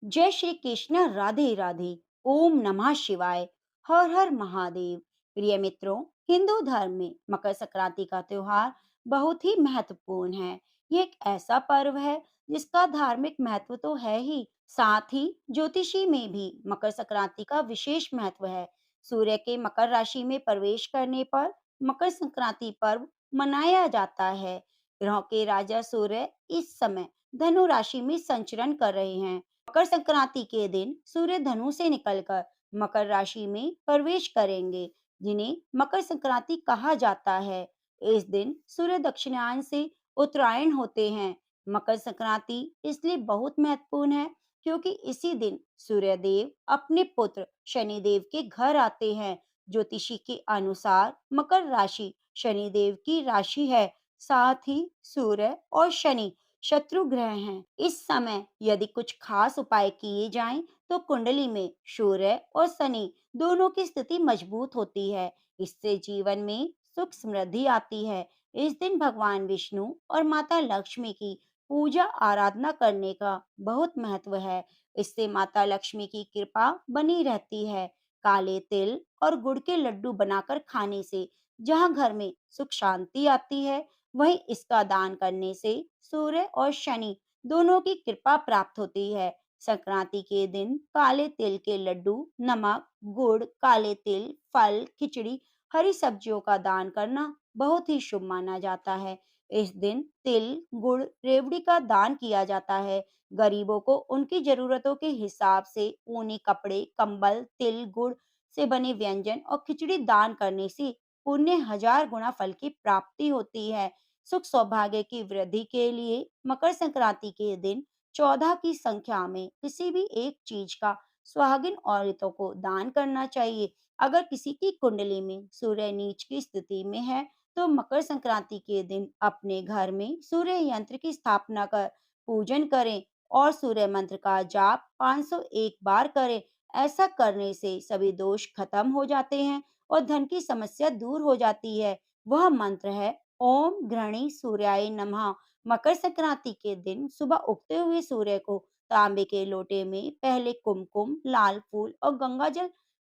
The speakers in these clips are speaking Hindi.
जय श्री कृष्ण, राधे राधे। ओम नमः शिवाय। हर हर महादेव। प्रिय मित्रों, हिंदू धर्म में मकर संक्रांति का त्योहार बहुत ही महत्वपूर्ण है। ये एक ऐसा पर्व है जिसका धार्मिक महत्व तो है ही, साथ ही ज्योतिषी में भी मकर संक्रांति का विशेष महत्व है। सूर्य के मकर राशि में प्रवेश करने पर मकर संक्रांति पर्व मनाया जाता है। ग्रहों के राजा सूर्य इस समय धनु राशि में संचरण कर रहे हैं। मकर संक्रांति के दिन सूर्य धनु से निकलकर मकर राशि में प्रवेश करेंगे, जिन्हें मकर संक्रांति कहा जाता है। इस दिन सूर्य दक्षिणायन से उत्तरायण होते हैं। मकर संक्रांति इसलिए बहुत महत्वपूर्ण है क्योंकि इसी दिन सूर्य देव अपने पुत्र शनि देव के घर आते हैं। ज्योतिषी के अनुसार मकर राशि शनि देव की राशि है। साथ ही सूर्य और शनि शत्रु ग्रह हैं। इस समय यदि कुछ खास उपाय किए जाएं, तो कुंडली में सूर्य और शनि दोनों की स्थिति मजबूत होती है। इससे जीवन में सुख समृद्धि आती है। इस दिन भगवान विष्णु और माता लक्ष्मी की पूजा आराधना करने का बहुत महत्व है। इससे माता लक्ष्मी की कृपा बनी रहती है। काले तिल और गुड़ के लड्डू बनाकर खाने से जहाँ घर में सुख शांति आती है, वहीं इसका दान करने से सूर्य और शनि दोनों की कृपा प्राप्त होती है। संक्रांति के दिन काले तिल के लड्डू, नमक, गुड़, काले तिल, फल, खिचड़ी, हरी सब्जियों का दान करना बहुत ही शुभ माना जाता है। इस दिन तिल, गुड़, रेवड़ी का दान किया जाता है। गरीबों को उनकी जरूरतों के हिसाब से ऊनी कपड़े, कंबल, तिल, गुड़ से बने व्यंजन और खिचड़ी दान करने से पुण्य हजार गुना फल की प्राप्ति होती है। सुख सौभाग्य की वृद्धि के लिए मकर संक्रांति के दिन 14 की संख्या में किसी भी एक चीज का सुहागिन औरतों को दान करना चाहिए। अगर किसी की कुंडली में सूर्य नीच की स्थिति में है, तो मकर संक्रांति के दिन अपने घर में सूर्य यंत्र की स्थापना कर पूजन करें और सूर्य मंत्र का जाप 501 बार करें। ऐसा करने से सभी दोष खत्म हो जाते हैं और धन की समस्या दूर हो जाती है। वह मंत्र है ओम घृणी सूर्याय नमः। मकर संक्रांति के दिन सुबह उगते हुए सूर्य को तांबे के लोटे में पहले कुमकुम, लाल फूल और गंगा जल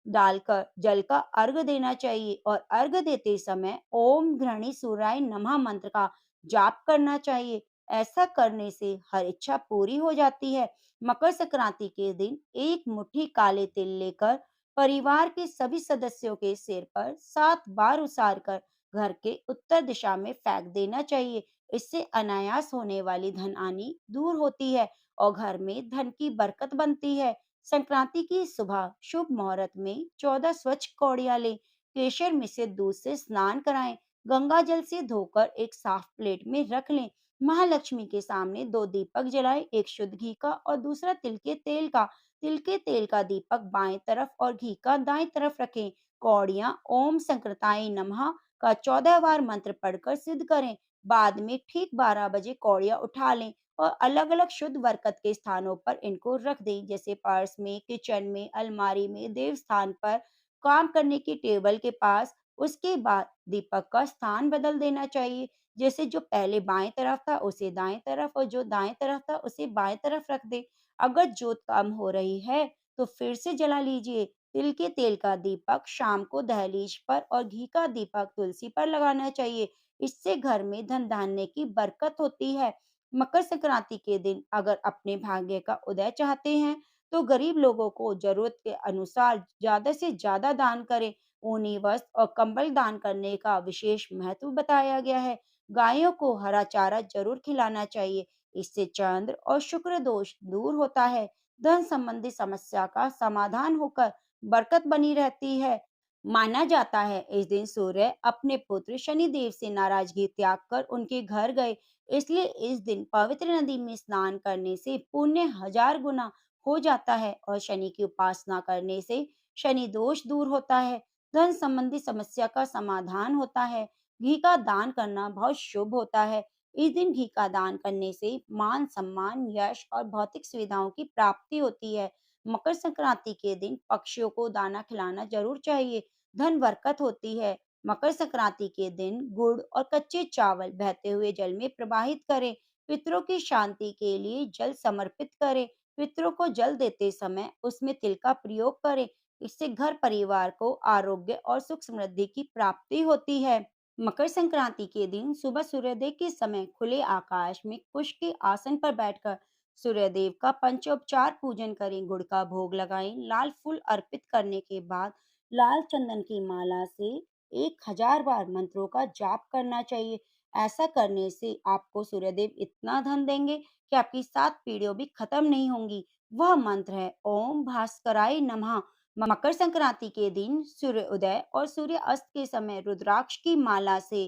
डालकर जल का अर्घ देना चाहिए और अर्घ देते समय ओम घृणी सूर्याय नमः मंत्र का जाप करना चाहिए। ऐसा करने से हर इच्छा पूरी हो जाती है। मकर संक्रांति के दिन एक मुट्ठी काले तिल लेकर परिवार के सभी सदस्यों के सिर पर 7 बार उसार कर घर के उत्तर दिशा में फेंक देना चाहिए। इससे अनायास होने वाली धन हानि दूर होती है और घर में धन की बरकत बनती है। संक्रांति की सुबह शुभ मुहूर्त में 14 स्वच्छ कौड़ियां लें, केशर मिश्रित दूध से स्नान कराएं, गंगा जल से धोकर एक साफ प्लेट में रख लें। महालक्ष्मी के सामने 2 दीपक जलाएं, एक शुद्ध घी का और दूसरा तिल के तेल का। तिल के तेल का दीपक बाएं तरफ और घी का दाएं तरफ रखें। कौड़ियां ओम संकृताय नमः का 14 बार मंत्र पढ़कर सिद्ध करें। बाद में ठीक 12 बजे कौड़ियां उठा लें और अलग अलग शुद्ध बरकत के स्थानों पर इनको रख दें, जैसे पर्स में, किचन में, अलमारी में, देव स्थान पर, काम करने की टेबल के पास। उसके बाद दीपक का स्थान बदल देना चाहिए, जैसे जो पहले बाएं तरफ था उसे दाएं तरफ और जो दाएं तरफ था उसे बाएं तरफ रख दे। अगर जोत कम हो रही है तो फिर से जला लीजिए। तिल के तेल का दीपक शाम को दहलीज पर और घी का दीपक तुलसी पर लगाना चाहिए। इससे घर में धन धान्य की बरकत होती है। मकर संक्रांति के दिन अगर अपने भाग्य का उदय चाहते हैं, तो गरीब लोगों को जरूरत के अनुसार ज्यादा से ज्यादा दान करें। ऊनी वस्त्र और कंबल दान करने का विशेष महत्व बताया गया है। गायों को हरा चारा जरूर खिलाना चाहिए। इससे चंद्र और शुक्र दोष दूर होता है। धन संबंधी समस्या का समाधान होकर बरकत बनी रहती है। माना जाता है इस दिन सूर्य अपने पुत्र शनि देव से नाराजगी त्याग कर उनके घर गए। इसलिए इस दिन पवित्र नदी में स्नान करने से पुण्य हजार गुना हो जाता है और शनि की उपासना करने से शनि दोष दूर होता है। धन संबंधी समस्या का समाधान होता है। घी का दान करना बहुत शुभ होता है। इस दिन घी का दान करने से मान सम्मान, यश और भौतिक सुविधाओं की प्राप्ति होती है। मकर संक्रांति के दिन पक्षियों को दाना खिलाना जरूर चाहिए। धन बरकत होती है। मकर संक्रांति के दिन गुड़ और कच्चे चावल बहते हुए जल में प्रवाहित करें। पितरों की शांति के लिए जल समर्पित करें। पितरों को जल देते समय उसमें तिल का प्रयोग करें। इससे घर परिवार को आरोग्य और सुख समृद्धि की प्राप्ति होती है। मकर संक्रांति के दिन सुबह सूर्योदय के समय खुले आकाश में कुश के आसन पर बैठकर सूर्यदेव का पंचोपचार पूजन करें, गुड़ का भोग लगाएं, लाल फूल अर्पित करने के बाद लाल चंदन की माला से 1000 बार मंत्रों का जाप करना चाहिए। ऐसा करने से आपको सूर्यदेव इतना धन देंगे कि आपकी 7 पीढ़ियों भी खत्म नहीं होंगी। वह मंत्र है ओम भास्कराय नमः। मकर संक्रांति के दिन सूर्य उदय और सूर्य अस्त के समय रुद्राक्ष की माला से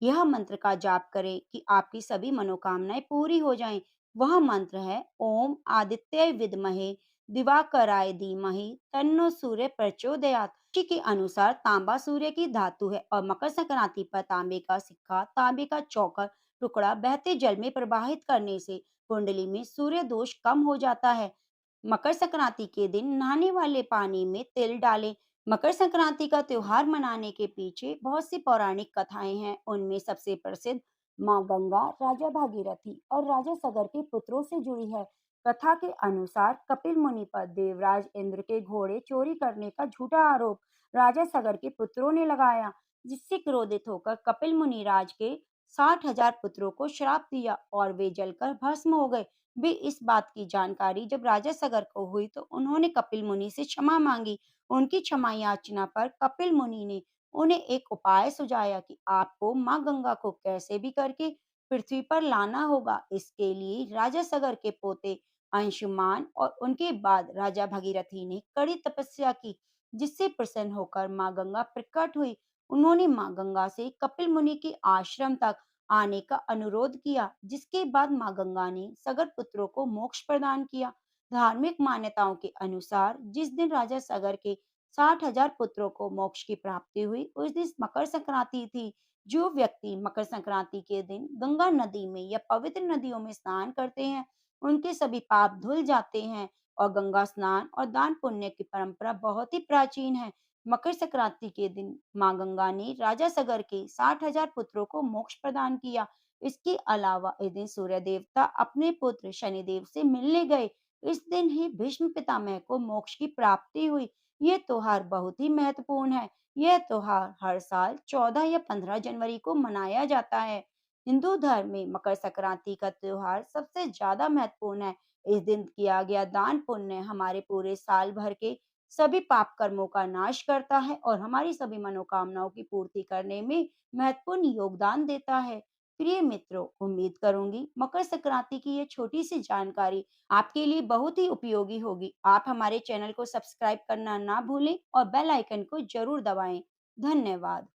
यह मंत्र का जाप करें कि आपकी सभी मनोकामनाएं पूरी हो जाएं। वह मंत्र है ओम आदित्य विद्महे दिवाकराय धीमहि तन्नो सूर्य प्रचोदयात्। राशि के अनुसार तांबा सूर्य की धातु है और मकर संक्रांति पर तांबे का सिक्का, तांबे का चौकर टुकड़ा बहते जल में प्रवाहित करने से कुंडली में सूर्य दोष कम हो जाता है। मकर संक्रांति के दिन नहाने वाले पानी में तिल डालें। मकर संक्रांति का त्योहार मनाने के पीछे बहुत सी पौराणिक कथाएं हैं। उनमें सबसे प्रसिद्ध माँ गंगा, राजा भागीरथी और राजा सगर के पुत्रों से जुड़ी है। कथा के अनुसार कपिल मुनि पर देवराज इंद्र के घोड़े चोरी करने का झूठा आरोप राजा सगर के पुत्रों ने लगाया, जिससे क्रोधित होकर कपिल मुनि राज के 60,000 पुत्रों को श्राप दिया और वे जलकर भस्म हो गए। वे इस बात की जानकारी जब राजा सगर को हुई तो उन्होंने कपिल मुनि से क्षमा मांगी। उनकी क्षमा याचना पर कपिल मुनि ने उन्हें एक उपाय सुझाया कि आपको माँ गंगा को कैसे भी करके पृथ्वी पर लाना होगा। इसके लिए राजा सगर के पोते अंशुमान और उनके बाद राजा भगीरथी ने कड़ी तपस्या की, जिससे प्रसन्न होकर माँ गंगा प्रकट हुई। उन्होंने माँ गंगा से कपिल मुनि के आश्रम तक आने का अनुरोध किया, जिसके बाद माँ गंगा ने सगर पुत्रों को मोक्ष प्रदान किया। धार्मिक मान्यताओं के अनुसार जिस दिन राजा सगर के 60,000 पुत्रों को मोक्ष की प्राप्ति हुई, उस दिन मकर संक्रांति थी। जो व्यक्ति मकर संक्रांति के दिन गंगा नदी में या पवित्र नदियों में स्नान करते हैं, उनके सभी पाप धुल जाते हैं। और गंगा स्नान और दान पुण्य की परंपरा बहुत ही प्राचीन है। मकर संक्रांति के दिन माँ गंगा ने राजा सगर के 60,000 पुत्रों को मोक्ष प्रदान किया। इसके अलावा इस दिन सूर्य देवता अपने पुत्र शनिदेव से मिलने गए। इस दिन ही भीष्म पितामह को मोक्ष की प्राप्ति हुई। ये त्योहार बहुत ही महत्वपूर्ण है। यह त्योहार हर साल 14 या 15 जनवरी को मनाया जाता है। हिंदू धर्म में मकर संक्रांति का त्योहार सबसे ज्यादा महत्वपूर्ण है। इस दिन किया गया दान पुण्य हमारे पूरे साल भर के सभी पाप कर्मों का नाश करता है और हमारी सभी मनोकामनाओं की पूर्ति करने में महत्वपूर्ण योगदान देता है। प्रिय मित्रों, उम्मीद करूंगी मकर संक्रांति की ये छोटी सी जानकारी आपके लिए बहुत ही उपयोगी होगी। आप हमारे चैनल को सब्सक्राइब करना ना भूलें और बेल आइकन को जरूर दबाएं। धन्यवाद।